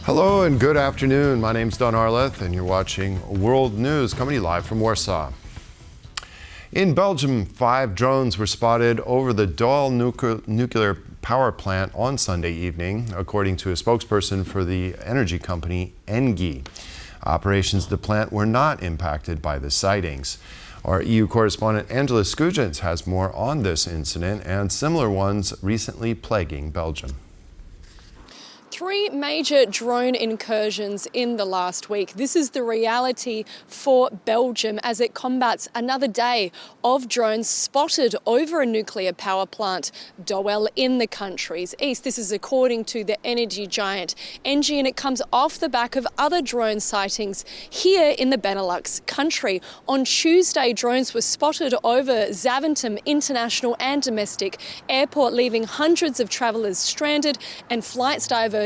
Hello and good afternoon. My name's Don Arleth and you're watching World News coming to you live from Warsaw. In Belgium, 5 drones were spotted over the Doel nuclear power plant on Sunday evening, according to a spokesperson for the energy company Engie. Operations at the plant were not impacted by the sightings. Our EU correspondent Angela Skujins has more on this incident and similar ones recently plaguing Belgium. 3 major drone incursions in the last week. This is the reality for Belgium as it combats another day of drones spotted over a nuclear power plant, Doel, in the country's east. This is according to the energy giant Engie, and it comes off the back of other drone sightings here in the Benelux country. On Tuesday, drones were spotted over Zaventem International and Domestic Airport, leaving hundreds of travellers stranded and flights diverted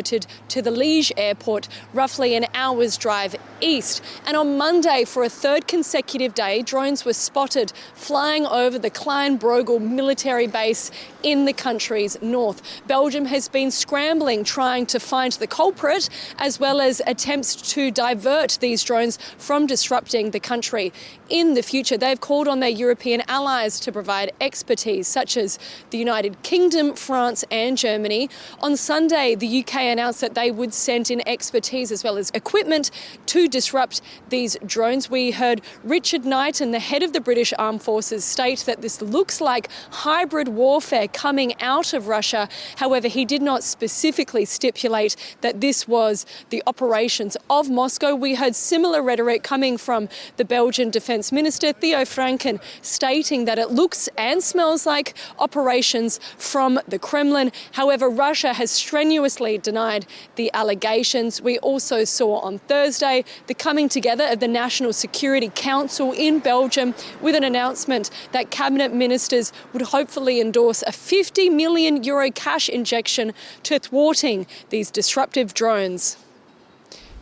to the Liège airport, roughly an hour's drive east. And on Monday, for a 3rd consecutive day, drones were spotted flying over the Klein-Brogel military base in the country's north. Belgium has been scrambling, trying to find the culprit, as well as attempts to divert these drones from disrupting the country in the future. They've called on their European allies to provide expertise, such as the United Kingdom, France and Germany. On Sunday, the UK announced that they would send in expertise as well as equipment to disrupt these drones. We heard Richard Knighton, the head of the British Armed Forces, state that this looks like hybrid warfare coming out of Russia. However, he did not specifically stipulate that this was the operations of Moscow. We heard similar rhetoric coming from the Belgian Defence Minister, Theo Franken, stating that it looks and smells like operations from the Kremlin. However, Russia has strenuously denied the allegations. We also saw on Thursday the coming together of the National Security Council in Belgium with an announcement that cabinet ministers would hopefully endorse a €50 million cash injection to thwarting these disruptive drones.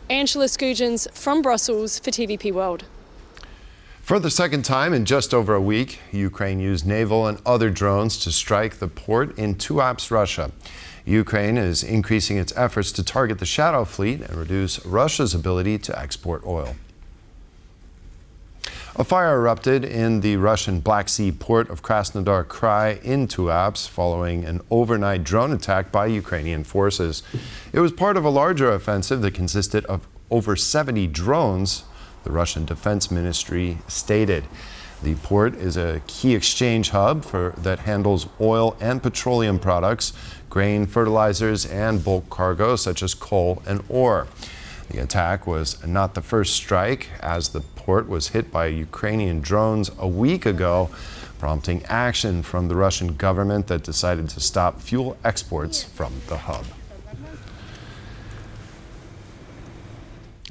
Angela Skujins from Brussels for TVP World. For the second time in just over a week, Ukraine used naval and other drones to strike the port in Tuapse, Russia. Ukraine is increasing its efforts to target the shadow fleet and reduce Russia's ability to export oil. A fire erupted in the Russian Black Sea port of Krasnodar Krai in Tuapse following an overnight drone attack by Ukrainian forces. It was part of a larger offensive that consisted of over 70 drones, the Russian Defense Ministry stated. The port is a key exchange hub that handles oil and petroleum products, grain, fertilizers, and bulk cargo such as coal and ore. The attack was not the first strike, as the port was hit by Ukrainian drones a week ago, prompting action from the Russian government that decided to stop fuel exports from the hub.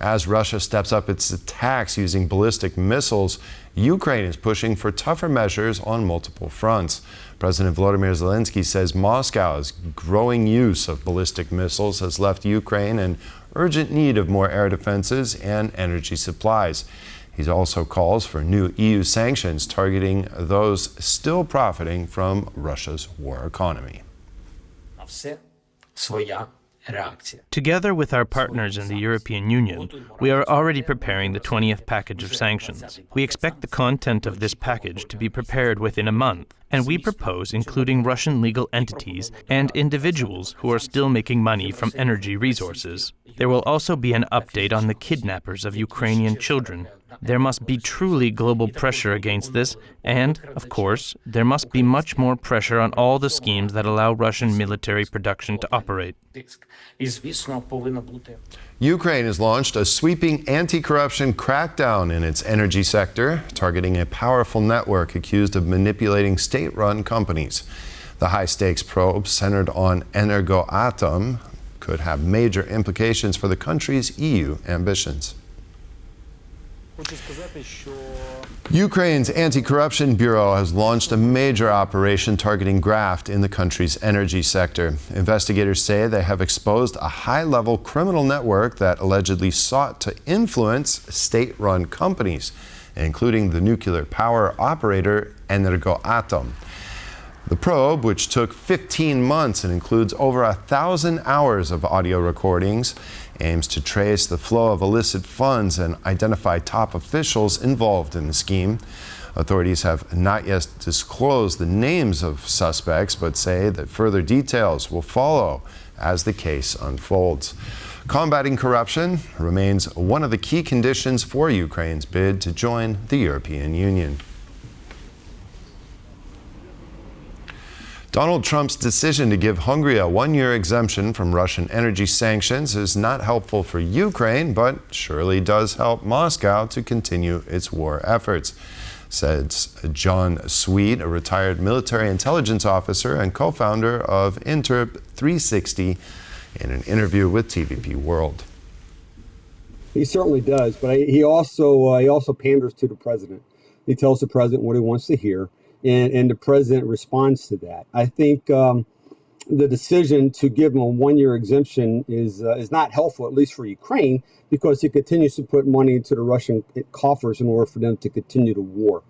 As Russia steps up its attacks using ballistic missiles, Ukraine is pushing for tougher measures on multiple fronts. President Volodymyr Zelenskyy says Moscow's growing use of ballistic missiles has left Ukraine in urgent need of more air defenses and energy supplies. He also calls for new EU sanctions targeting those still profiting from Russia's war economy. Together with our partners in the European Union, we are already preparing the 20th package of sanctions. We expect the content of this package to be prepared within a month, and we propose including Russian legal entities and individuals who are still making money from energy resources. There will also be an update on the kidnappers of Ukrainian children. There must be truly global pressure against this, and, of course, there must be much more pressure on all the schemes that allow Russian military production to operate. Ukraine has launched a sweeping anti-corruption crackdown in its energy sector, targeting a powerful network accused of manipulating state-run companies. The high-stakes probe, centered on Energoatom, could have major implications for the country's EU ambitions. Ukraine's Anti-Corruption Bureau has launched a major operation targeting graft in the country's energy sector. Investigators say they have exposed a high-level criminal network that allegedly sought to influence state-run companies, including the nuclear power operator Energoatom. The probe, which took 15 months and includes over 1,000 hours of audio recordings, aims to trace the flow of illicit funds and identify top officials involved in the scheme. Authorities have not yet disclosed the names of suspects, but say that further details will follow as the case unfolds. Combating corruption remains one of the key conditions for Ukraine's bid to join the European Union. Donald Trump's decision to give Hungary a one-year exemption from Russian energy sanctions is not helpful for Ukraine, but surely does help Moscow to continue its war efforts, says John Sweet, a retired military intelligence officer and co-founder of Interp 360, in an interview with TVP World. He certainly does, but he also panders to the president. He tells the president what he wants to hear. And the president responds to that. I think the decision to give him a one-year exemption is not helpful, at least for Ukraine, because it continues to put money into the Russian coffers in order for them to continue the war.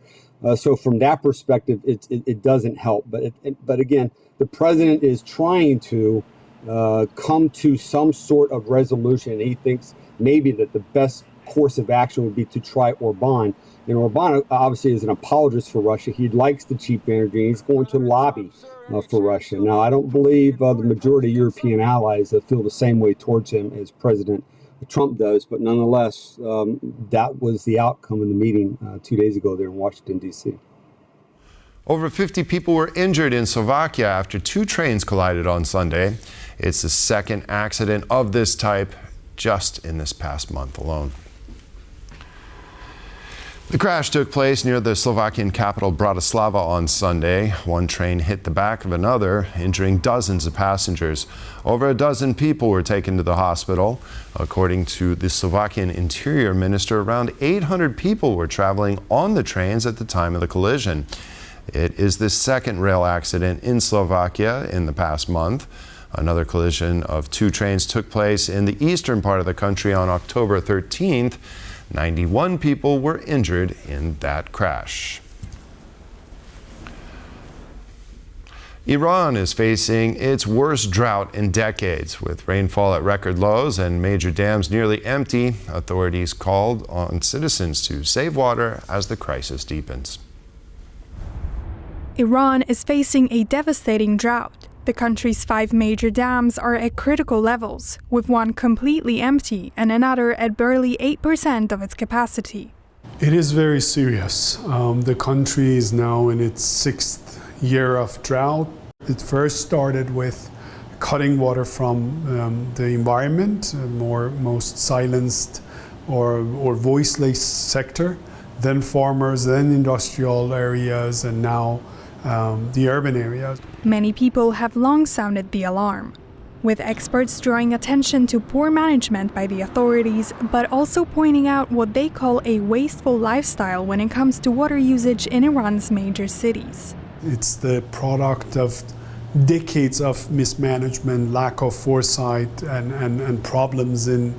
So from that perspective, it doesn't help. But again, the president is trying to come to some sort of resolution. He thinks maybe that the best course of action would be to try Orban. And Orban obviously is an apologist for Russia. He likes the cheap energy. He's going to lobby for Russia. Now, I don't believe the majority of European allies feel the same way towards him as President Trump does. But nonetheless, that was the outcome of the meeting 2 days ago there in Washington, D.C. Over 50 people were injured in Slovakia after two trains collided on Sunday. It's the second accident of this type just in this past month alone. The crash took place near the Slovakian capital Bratislava on Sunday. One train hit the back of another, injuring dozens of passengers. Over a dozen people were taken to the hospital. According to the Slovakian Interior Minister, around 800 people were traveling on the trains at the time of the collision. It is the second rail accident in Slovakia in the past month. Another collision of two trains took place in the eastern part of the country on October 13th. 91 people were injured in that crash. Iran is facing its worst drought in decades. With rainfall at record lows and major dams nearly empty, authorities called on citizens to save water as the crisis deepens. Iran is facing a devastating drought. The country's 5 major dams are at critical levels, with one completely empty and another at barely 8% of its capacity. It is very serious. The country is now in its 6th year of drought. It first started with cutting water from the environment, most silenced or voiceless sector, then farmers, then industrial areas, and now the urban areas. Many people have long sounded the alarm, with experts drawing attention to poor management by the authorities, but also pointing out what they call a wasteful lifestyle when it comes to water usage in Iran's major cities. It's the product of decades of mismanagement, lack of foresight, and problems in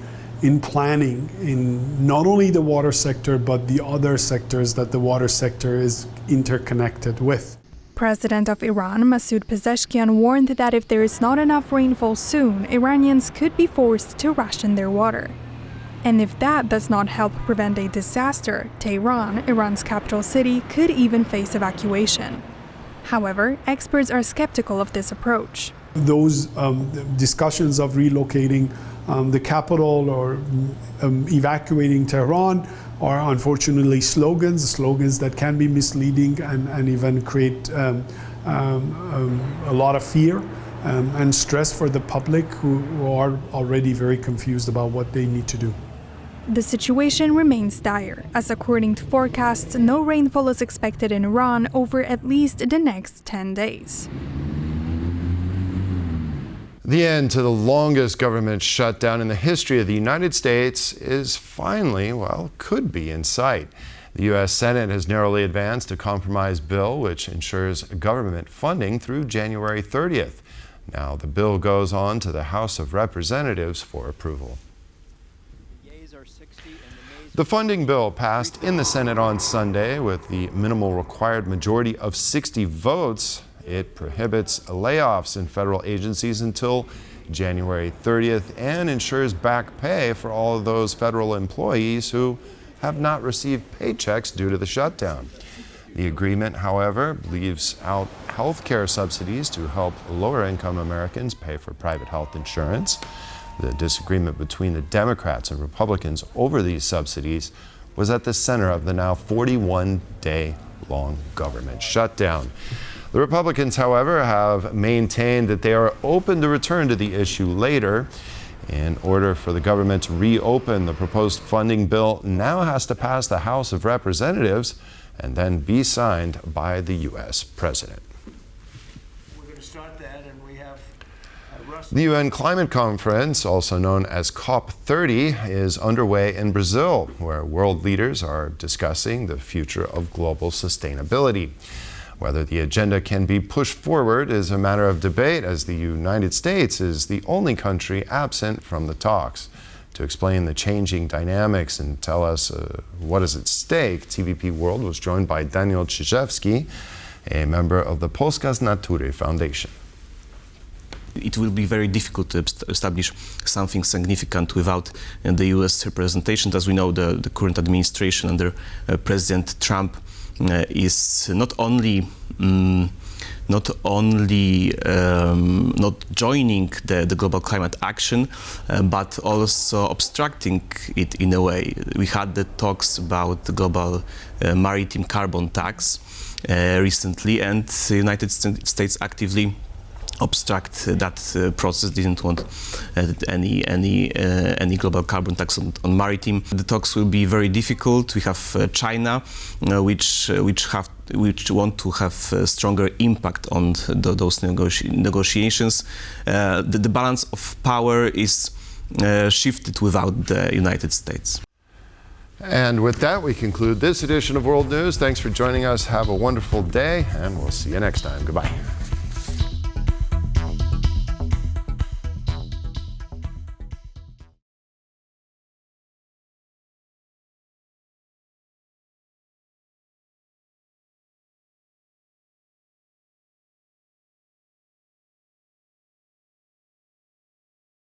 planning in not only the water sector, but the other sectors that the water sector is interconnected with. President of Iran, Masoud Pezeshkian, warned that if there is not enough rainfall soon, Iranians could be forced to ration their water. And if that does not help prevent a disaster, Tehran, Iran's capital city, could even face evacuation. However, experts are skeptical of this approach. Those discussions of relocating the capital or evacuating Tehran are unfortunately slogans that can be misleading and even create a lot of fear and stress for the public who are already very confused about what they need to do. The situation remains dire, as according to forecasts, no rainfall is expected in Iran over at least the next 10 days. The end to the longest government shutdown in the history of the United States is finally, could be in sight. The U.S. Senate has narrowly advanced a compromise bill which ensures government funding through January 30th. Now the bill goes on to the House of Representatives for approval. The funding bill passed in the Senate on Sunday with the minimal required majority of 60 votes. It prohibits layoffs in federal agencies until January 30th and ensures back pay for all of those federal employees who have not received paychecks due to the shutdown. The agreement, however, leaves out health care subsidies to help lower-income Americans pay for private health insurance. The disagreement between the Democrats and Republicans over these subsidies was at the center of the now 41-day-long government shutdown. The Republicans, however, have maintained that they are open to return to the issue later. In order for the government to reopen, the proposed funding bill now has to pass the House of Representatives and then be signed by the U.S. President. We're going to start that, and we have The UN Climate Conference, also known as COP30, is underway in Brazil, where world leaders are discussing the future of global sustainability. Whether the agenda can be pushed forward is a matter of debate, as the United States is the only country absent from the talks. To explain the changing dynamics and tell us what is at stake, TVP World was joined by Daniel Czyżewski, a member of the Polskas Natury Foundation. It will be very difficult to establish something significant without the U.S. representation. As we know, the current administration under President Trump is not only not joining the global climate action, but also obstructing it in a way. We had the talks about the global maritime carbon tax recently, and the United States actively obstruct that process, didn't want any global carbon tax on maritime. The talks will be very difficult. We have China, which want to have stronger impact on those negotiations. The balance of power is shifted without the United States. And with that, we conclude this edition of World News. Thanks for joining us. Have a wonderful day, and we'll see you next time. Goodbye.